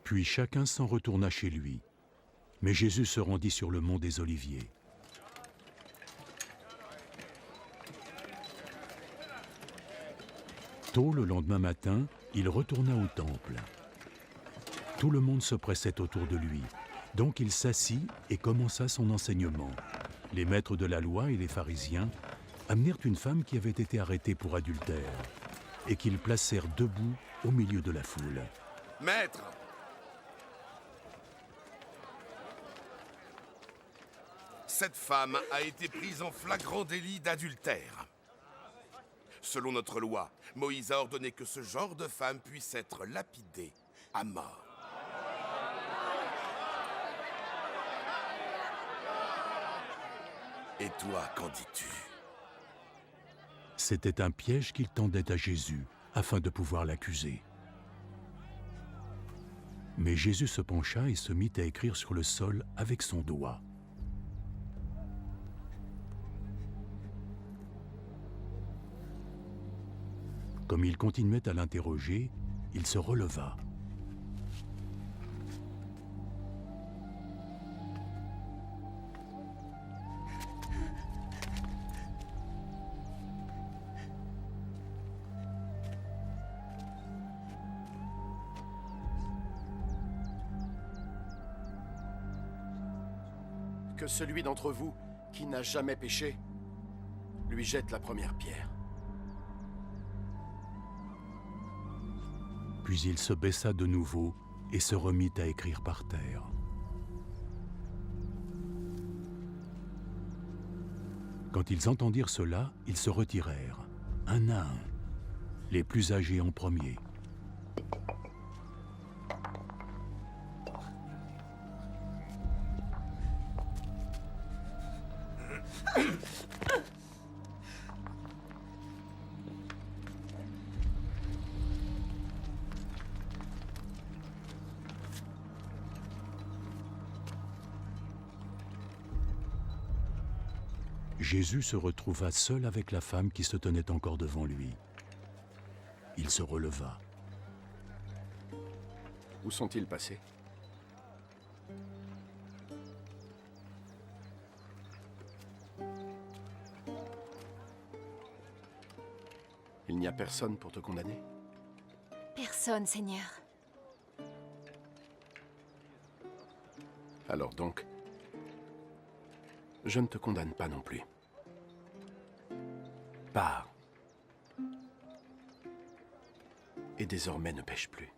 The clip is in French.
Puis chacun s'en retourna chez lui. Mais Jésus se rendit sur le mont des Oliviers. Tôt le lendemain matin, il retourna au temple. Tout le monde se pressait autour de lui. Donc il s'assit et commença son enseignement. Les maîtres de la loi et les pharisiens amenèrent une femme qui avait été arrêtée pour adultère et qu'ils placèrent debout au milieu de la foule. Maître! Cette femme a été prise en flagrant délit d'adultère. Selon notre loi, Moïse a ordonné que ce genre de femme puisse être lapidée à mort. Et toi, qu'en dis-tu? C'était un piège qu'il tendait à Jésus afin de pouvoir l'accuser. Mais Jésus se pencha et se mit à écrire sur le sol avec son doigt. Comme il continuait à l'interroger, il se releva. Que celui d'entre vous qui n'a jamais péché lui jette la première pierre. Puis il se baissa de nouveau et se remit à écrire par terre. Quand ils entendirent cela, ils se retirèrent, un à un, les plus âgés en premier. Jésus se retrouva seul avec la femme qui se tenait encore devant lui. Il se releva. Où sont-ils passés? Il n'y a personne pour te condamner? Personne, Seigneur. Alors donc, je ne te condamne pas non plus. Pars. Et désormais ne pêche plus.